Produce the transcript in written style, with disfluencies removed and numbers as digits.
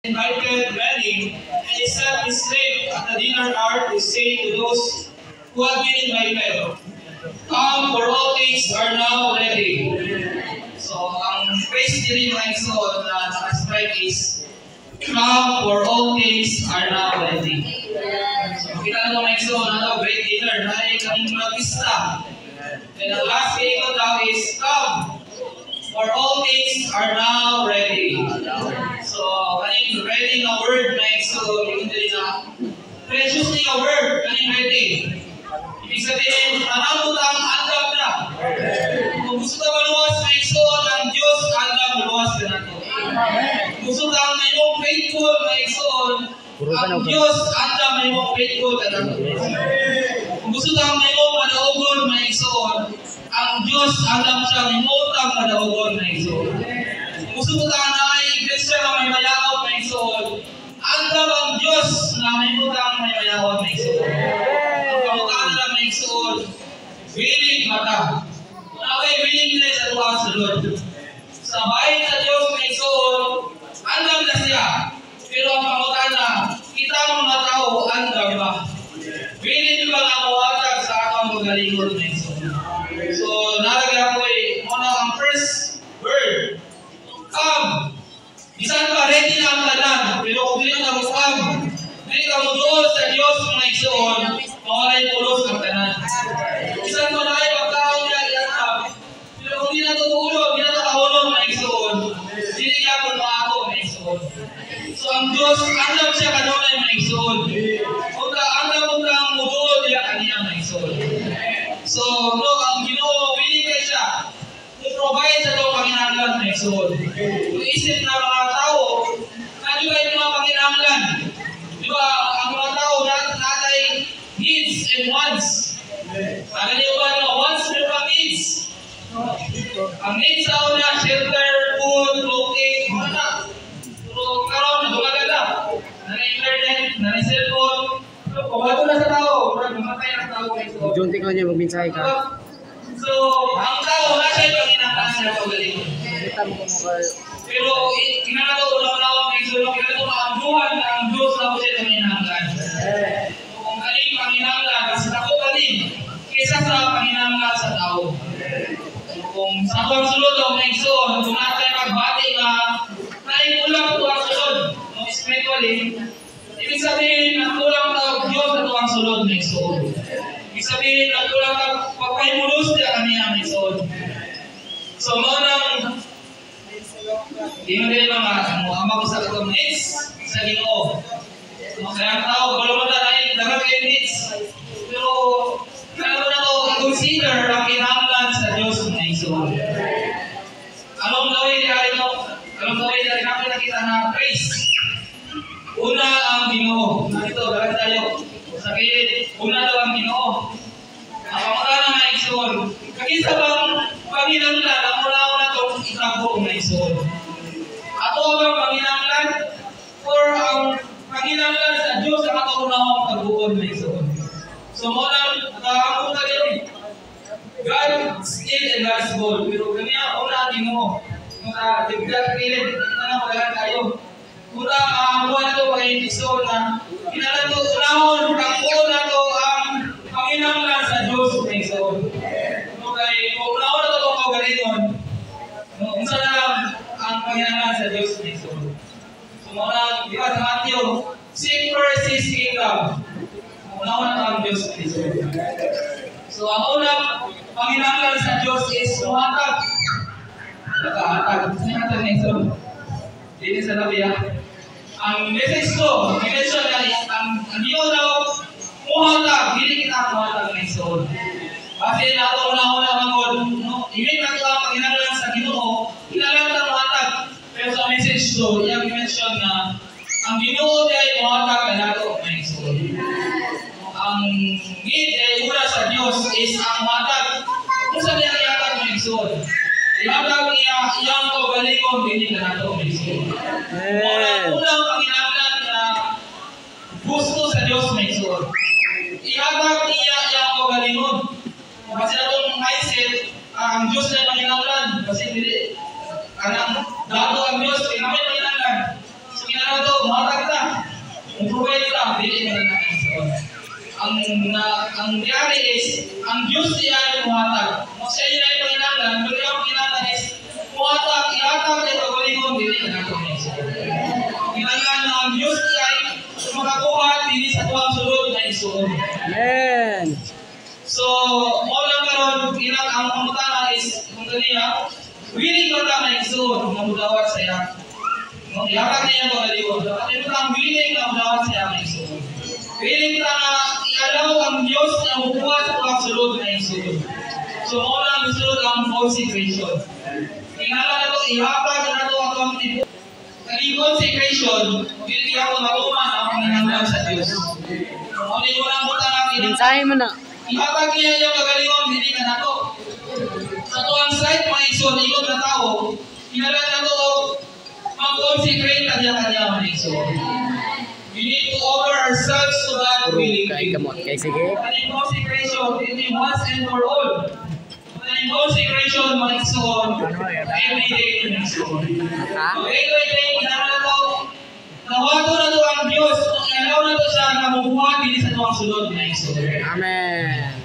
invited many, and he set his slave at the dinner hour to say to those who had been invited, "Come, for all things are now ready." So, ang phrase diri mga igsoon na naka-strike is, "Come, for all things are now ready." So, kita na mga igsoon na great dinner na ay kaming mga pista. And the last day ko daw is, "Come, for all things are now ready." So, kaning ready na word na igsoon, yung dili na precious na word, kaning ready. Ibig sabihin, nanamutang andam na. Kung gusto ka maluwas na igsoon, ang Diyos andam maluwas ka na ito. Kung gusto ka na yung faithful na igsoon, ang Diyos andam na yung faithful ka na ito. Kung gusto ka na yung madaugon na igsoon, ang Diyos andam siya na yung madaugon na igsoon. Kung gusto ka na ay Christian na may mayaot na igsoon, andam ang Diyos na may utang may mayaot na igsoon. Ang na may igsoon, willing mata. Naway willing nila sa tuwang sulod. Sa bahay sa Diyos may igsoon, andam na siya. Pero ang pangutana, kita mga tao, andam ba? Willing ba nga mawatag sa akong magalingon na igsoon? So, nalagyan ko muna ang first word. Come. Bisan pa ready na ang tanan, pero kung hindi na come, hindi ka mo doon sa Diyos mga igsoon, mawalay pulos ang tanan. Bisan pa na ay pagkaon niya iatap, pero kung hindi na tutulog, hindi na nakahulog mga igsoon, hindi niya kung maato mga igsoon. So ang Diyos, andam siya kanunay mga igsoon. Kung andam mo kang mudood, niya kaniya mga igsoon. So, ang Ginoo, willing kayo siya, provide sa itong panginahanglan na igsoon. Kung isip na mga tao, ano ba yung mga panginahanglan? Di ba, ang mga tao natay needs and wants. Ano niyo ba, wants and needs? Ang needs sa una, shelter, food, clothing, mga na. Pero karoon, dumagala. Na-internet, na-cellphone. So, kumato na sa tao, mamatay ang tao na igsoon. Juntik lang niya, magminsahe ka. So, ang tao na siya yung panginahanglan sa pagalingon. Pero, kinakato na ang igsoon, kinakato na ang buwan na ang Diyos na siya yung panginahanglan. Kung kaling panginahanglan, kasi ako kaling, kaysa sa panginahanglan sa tao. Kung sa akong sulod ang igsoon, kung natin magbati na naimulang ito ang sulod, spiritually, ibig sabihin, nagkulang na Diyos na ito ang sulod na igsoon. Ibig sabihin, nagkulang na pagpaimulos niya kaniya ang igsoon. So, maunang, hindi mo din mga amag sa itong needs sa Ginoo. Kaya ang tao, balumata na yung dagat kayo needs. Pero, kaya mo na ito i-consider ang kinahanglan sa Diyos na igsoon. Anong gawin niya nakita na praise? Una ang Ginoo. Ito, dagat tayo. Sa kilid, una daw ang Ginoo. Ang pangutana na igsoon. Kakisa bang panginahanglan ang una-una itong itabo na igsoon? Ato bang panginahanglan? Or ang panginahanglan sa Diyos ang ato unahong pagbuon na igsoon? So muna, ang una din, God still and God's goal. Pero kanya, una ang Ginoo. Mga digdag kilid, ito na magalang tayo. Una, ang buwan na ito ay igsoon na kinalan ito, unahon, pagbuon na ito ang panginahanglan sa Diyos na igsoon. Okay, kung unahon na ito itong kaugalingon, unsa na lang ang panginahanglan sa Diyos na igsoon. So, muna, di ba sa Matthew, seek first His kingdom. Unahon na ito ang Diyos na igsoon. So, ang unang panginahanglan sa Diyos is muhatag. Nakahatag. Sinahatag na igsoon. Dito sa Nabiya. Ang message ko, minensyon na ang Ginoo daw, muhatag, hindi kita muhatag ng igsoon. Kasi nato una-una mangod, ibig na ito ang panginahanglan sa Ginoo, kinahanglan na muhatag. Pero sa message ko, yung mention na ang Ginoo ay muhatag na nato ng igsoon. Ang need ay una sa Diyos is ang muhatag. Kung saan niya ihatag ng igsoon? Ihatag niya iyang kaugalingon, hindi na nato ng igsoon. Unang panginahanglan na gusto sa Diyos na igsoon. Ihatag niya iyang kaugalingon. Kasi na itong mindset, ang Diyos na panginahanglan. Kasi hindi, dato ang Diyos, kinamit panginahanglan. So, kinahanglan ito, Provide lang, dili ka na naman. Ang nangyari is, ang Diyos niya yung muhatag. Kung siya yun ay panginanglan, pero yung panginanglan is, muhatag, ihatag niya pagalingon, dili ka na naman. Kinanglan na ang Diyos niya ay makakuha, dili sa tuwang sulod na isuon. Amen. So, all lang karon ang pamutana is, kung ganiya, willing ko lang na isuon, mamudawat sa iya. Ihatag niya pagalingon. Dapat ito ang willing na mamudawat sa iya na isuon. Willing ka na i-allow ang Diyos na mabuha sa tuwang sulod na isuon. So, all lang isuon ang consecration. Tingala na ito, ihatag na ito ang tipo. Kani consecration, hindi ako maruman ang panginanglan sa Diyos. Kung ano yung unang butang ang Mensahe mo na. ihatag niya yung kagalingon, hindi ka na ito. Sa tuwang side, mga isuon, ikot na tao, kinala na ito, mag-consecrate na niya kanya mga isuon. We need to offer ourselves to God willingly. Kay kamot. Kay sige. Kaning consecration, hindi once and for all. Kaning consecration, mga isuon, every day mga isuon. Ha? So, every day, kinala na ito, nawato na ito ang Diyos, kung i-allow na ito siya na mabuha din sa tuwang sulod mga isuon. Amen.